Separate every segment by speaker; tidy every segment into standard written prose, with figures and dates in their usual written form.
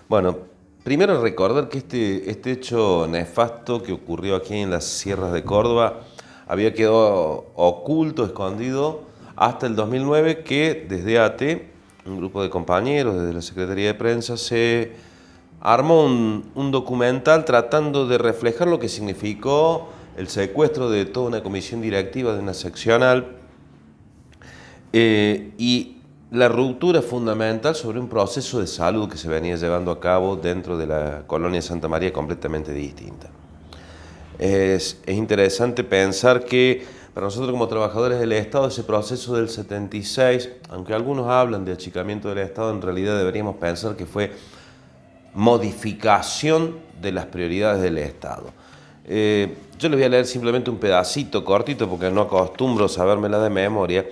Speaker 1: Bueno, primero recordar que este hecho nefasto que ocurrió aquí en las sierras de Córdoba había quedado oculto, escondido, hasta el 2009 que desde ATE, un grupo de compañeros desde la Secretaría de Prensa, se armó un documental tratando de reflejar lo que significó el secuestro de toda una comisión directiva de una seccional y la ruptura fundamental sobre un proceso de salud que se venía llevando a cabo dentro de la colonia Santa María completamente distinta. Es interesante pensar que para nosotros como trabajadores del Estado ese proceso del 76, aunque algunos hablan de achicamiento del Estado, en realidad deberíamos pensar que fue modificación de las prioridades del Estado. Yo les voy a leer simplemente un pedacito cortito porque no acostumbro sabérmela de memoria,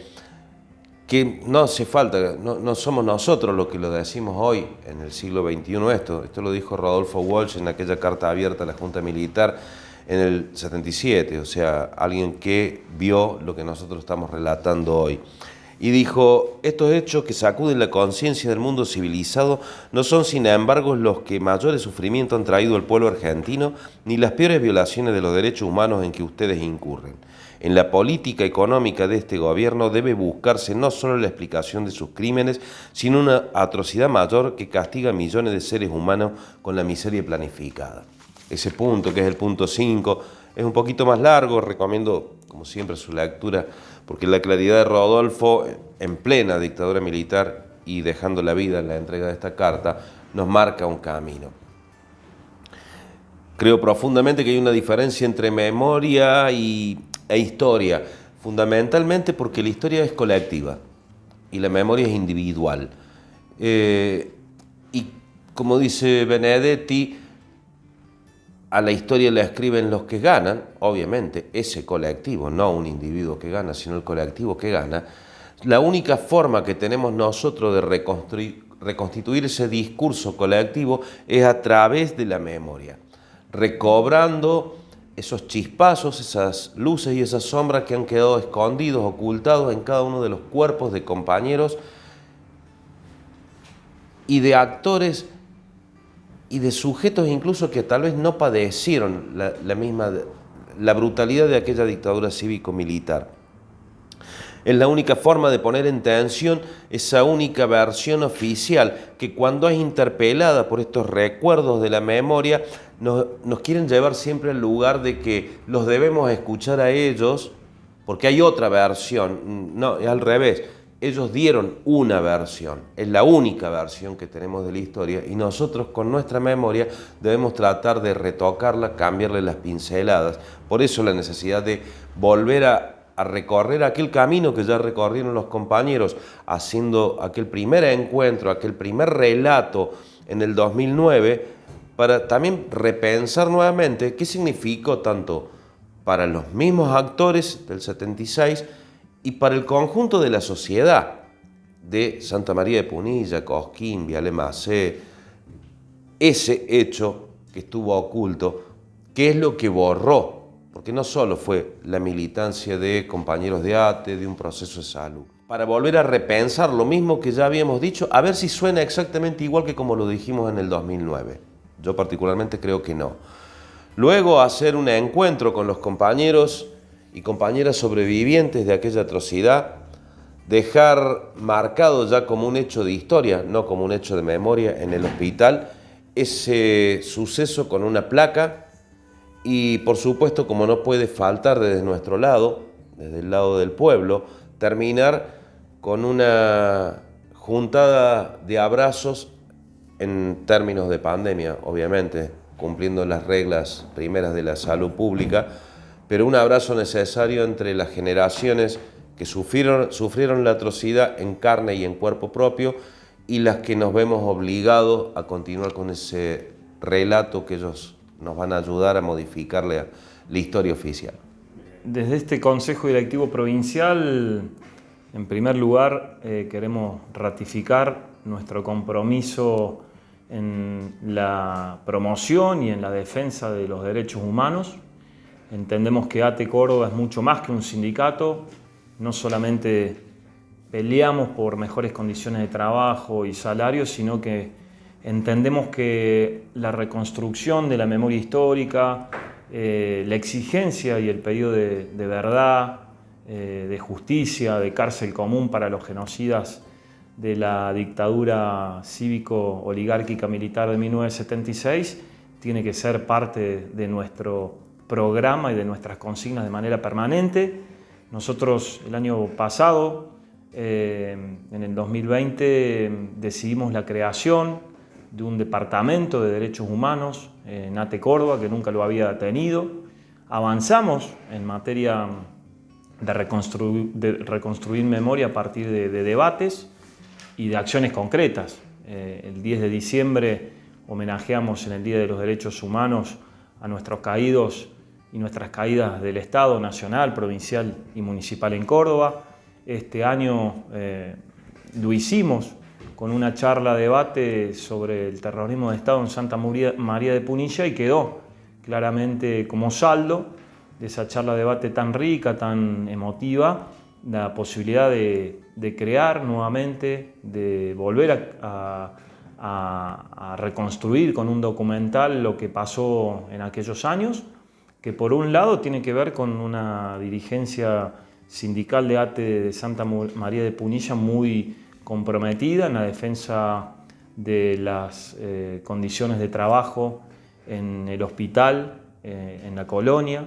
Speaker 1: que no hace falta, no somos nosotros los que lo decimos hoy, en el siglo XXI esto lo dijo Rodolfo Walsh en aquella carta abierta a la Junta Militar en el 77, o sea, alguien que vio lo que nosotros estamos relatando hoy. Y dijo, estos hechos que sacuden la conciencia del mundo civilizado no son sin embargo los que mayores sufrimientos han traído al pueblo argentino, ni las peores violaciones de los derechos humanos en que ustedes incurren. En la política económica de este gobierno debe buscarse no solo la explicación de sus crímenes, sino una atrocidad mayor que castiga a millones de seres humanos con la miseria planificada. Ese punto, que es el punto 5, es un poquito más largo, recomiendo como siempre su lectura, porque la claridad de Rodolfo, en plena dictadura militar y dejando la vida en la entrega de esta carta, nos marca un camino. Creo profundamente que hay una diferencia entre memoria e historia, fundamentalmente porque la historia es colectiva y la memoria es individual. Y como dice Benedetti, a la historia la escriben los que ganan, obviamente, ese colectivo, no un individuo que gana, sino el colectivo que gana. La única forma que tenemos nosotros de reconstituir ese discurso colectivo es a través de la memoria, recobrando esos chispazos, esas luces y esas sombras que han quedado escondidos, ocultados en cada uno de los cuerpos de compañeros y de actores y de sujetos incluso que tal vez no padecieron la brutalidad de aquella dictadura cívico-militar. Es la única forma de poner en tensión esa única versión oficial que cuando es interpelada por estos recuerdos de la memoria nos quieren llevar siempre al lugar de que los debemos escuchar a ellos porque hay otra versión. No, es al revés. Ellos dieron una versión, es la única versión que tenemos de la historia y nosotros con nuestra memoria debemos tratar de retocarla, cambiarle las pinceladas. Por eso la necesidad de volver a recorrer aquel camino que ya recorrieron los compañeros, haciendo aquel primer encuentro, aquel primer relato en el 2009, para también repensar nuevamente qué significó tanto para los mismos actores del 76 y para el conjunto de la sociedad de Santa María de Punilla, Cosquín, Viale Macé, ese hecho que estuvo oculto, qué es lo que borró, porque no solo fue la militancia de compañeros de ATE, de un proceso de salud, para volver a repensar lo mismo que ya habíamos dicho, a ver si suena exactamente igual que como lo dijimos en el 2009. Yo particularmente creo que no. Luego hacer un encuentro con los compañeros y compañeras sobrevivientes de aquella atrocidad, dejar marcado ya como un hecho de historia, no como un hecho de memoria en el hospital, ese suceso con una placa y por supuesto, como no puede faltar desde nuestro lado, desde el lado del pueblo, terminar con una juntada de abrazos en términos de pandemia, obviamente, cumpliendo las reglas primeras de la salud pública, pero un abrazo necesario entre las generaciones que sufrieron la atrocidad en carne y en cuerpo propio y las que nos vemos obligados a continuar con ese relato que ellos nos van a ayudar a modificar la historia oficial.
Speaker 2: Desde este Consejo Directivo Provincial, en primer lugar, queremos ratificar nuestro compromiso en la promoción y en la defensa de los derechos humanos. Entendemos que ATE Córdoba es mucho más que un sindicato, no solamente peleamos por mejores condiciones de trabajo y salario, sino que Entendemos que la reconstrucción de la memoria histórica, la exigencia y el pedido de verdad, de justicia, de cárcel común para los genocidas de la dictadura cívico-oligárquica militar de 1976 tiene que ser parte de nuestro programa y de nuestras consignas de manera permanente. Nosotros el año pasado, en el 2020, decidimos la creación de un departamento de derechos humanos en ATE Córdoba, que nunca lo había tenido. Avanzamos en materia de reconstruir memoria a partir de debates y de acciones concretas. El 10 de diciembre homenajeamos en el Día de los Derechos Humanos a nuestros caídos y nuestras caídas del Estado nacional, provincial y municipal en Córdoba. Este año lo hicimos con una charla debate sobre el terrorismo de Estado en Santa María de Punilla y quedó claramente como saldo de esa charla debate tan rica, tan emotiva, la posibilidad de crear nuevamente, de volver a reconstruir con un documental lo que pasó en aquellos años, que por un lado tiene que ver con una dirigencia sindical de ATE de Santa María de Punilla muy comprometida en la defensa de las condiciones de trabajo en el hospital, en la colonia,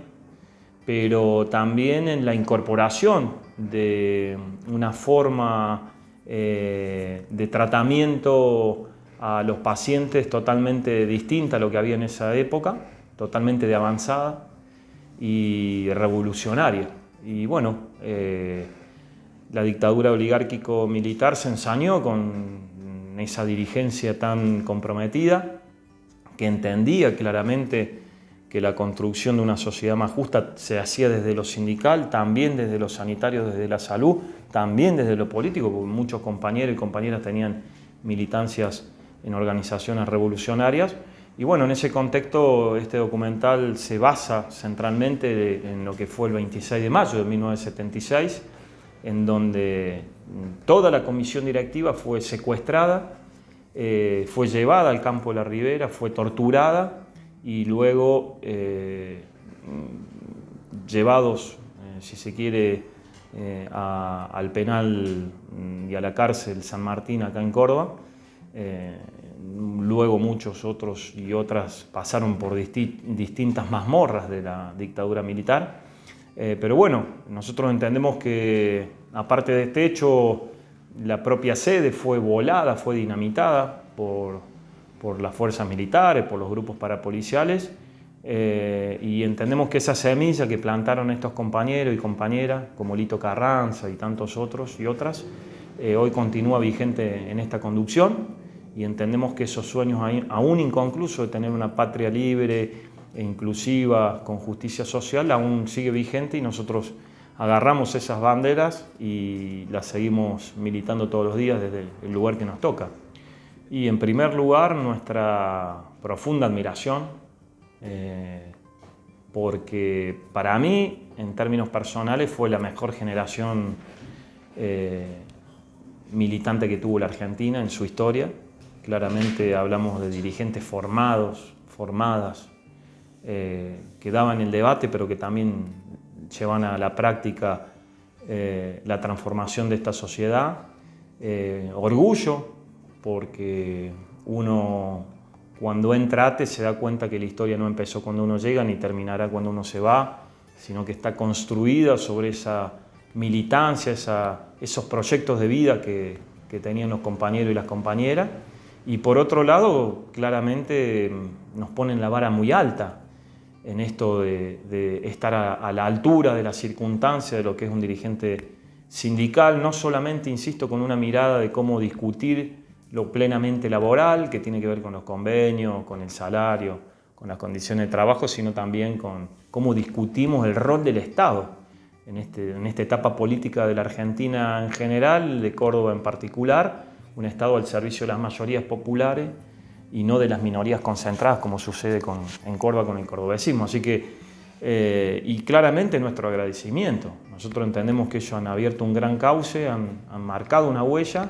Speaker 2: pero también en la incorporación de una forma de tratamiento a los pacientes totalmente distinta a lo que había en esa época, totalmente de avanzada y revolucionaria. Y bueno, la dictadura oligárquico-militar se ensañó con esa dirigencia tan comprometida, que entendía claramente que la construcción de una sociedad más justa se hacía desde lo sindical, también desde lo sanitario, desde la salud, también desde lo político, porque muchos compañeros y compañeras tenían militancias en organizaciones revolucionarias. Y bueno, en ese contexto este documental se basa centralmente en lo que fue el 26 de mayo de 1976, en donde toda la comisión directiva fue secuestrada, fue llevada al campo de la Ribera, fue torturada y luego llevados, si se quiere, al penal y a la cárcel San Martín acá en Córdoba. Luego muchos otros y otras pasaron por distintas mazmorras de la dictadura militar. Pero bueno, nosotros entendemos que aparte de este hecho, la propia sede fue volada, fue dinamitada por las fuerzas militares, por los grupos parapoliciales, y entendemos que esa semilla que plantaron estos compañeros y compañeras, como Lito Carranza y tantos otros y otras, hoy continúa vigente en esta conducción, y entendemos que esos sueños aún inconclusos de tener una patria libre e inclusiva, con justicia social, aún sigue vigente, y nosotros agarramos esas banderas y las seguimos militando todos los días desde el lugar que nos toca. Y en primer lugar, nuestra profunda admiración, porque para mí, en términos personales, fue la mejor generación militante que tuvo la Argentina en su historia. Claramente hablamos de dirigentes formadas, que daban el debate, pero que también llevan a la práctica la transformación de esta sociedad. Orgullo, porque uno cuando entra a ATE se da cuenta que la historia no empezó cuando uno llega ni terminará cuando uno se va, sino que está construida sobre esa militancia, esos proyectos de vida que tenían los compañeros y las compañeras. Y por otro lado, claramente nos ponen la vara muy alta en esto de estar a la altura de la circunstancia de lo que es un dirigente sindical, no solamente, insisto, con una mirada de cómo discutir lo plenamente laboral, que tiene que ver con los convenios, con el salario, con las condiciones de trabajo, sino también con cómo discutimos el rol del Estado en esta etapa política de la Argentina en general, de Córdoba en particular, un Estado al servicio de las mayorías populares y no de las minorías concentradas, como sucede en Córdoba con el cordobesismo. Así que, y claramente nuestro agradecimiento. Nosotros entendemos que ellos han abierto un gran cauce, han marcado una huella,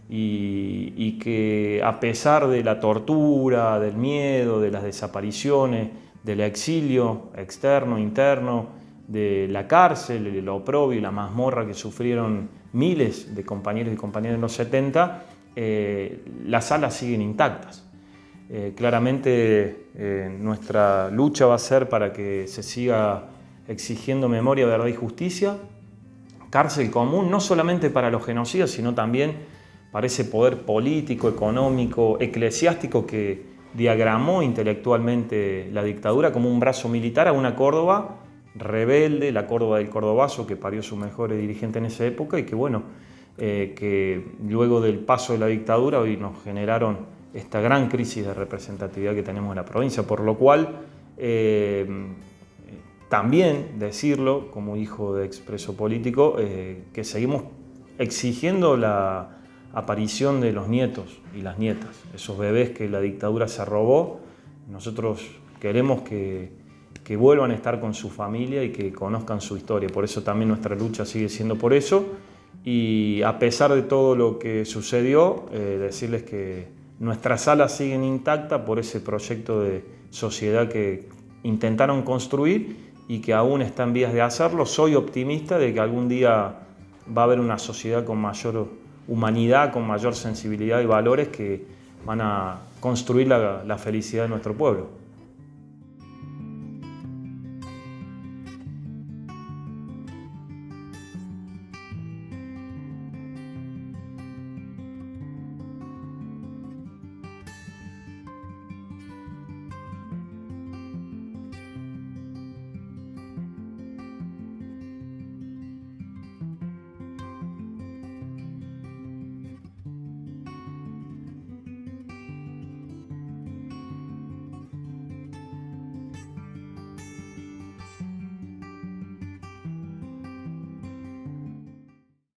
Speaker 2: y que a pesar de la tortura, del miedo, de las desapariciones, del exilio externo, interno, de la cárcel, el oprobio y la mazmorra que sufrieron miles de compañeros y compañeras en los 70, las salas siguen intactas. Claramente nuestra lucha va a ser para que se siga exigiendo memoria, verdad y justicia, cárcel común, no solamente para los genocidas, sino también para ese poder político, económico, eclesiástico que diagramó intelectualmente la dictadura como un brazo militar a una Córdoba rebelde, la Córdoba del Cordobazo, que parió su mejor dirigente en esa época y que, bueno, que luego del paso de la dictadura hoy nos generaron esta gran crisis de representatividad que tenemos en la provincia, por lo cual también decirlo, como hijo de expreso político, que seguimos exigiendo la aparición de los nietos y las nietas, esos bebés que la dictadura se robó. Nosotros queremos que vuelvan a estar con su familia y que conozcan su historia. Por eso también nuestra lucha sigue siendo por eso. Y a pesar de todo lo que sucedió, decirles que nuestras salas siguen intactas por ese proyecto de sociedad que intentaron construir y que aún está en vías de hacerlo. Soy optimista de que algún día va a haber una sociedad con mayor humanidad, con mayor sensibilidad y valores que van a construir la felicidad de nuestro pueblo.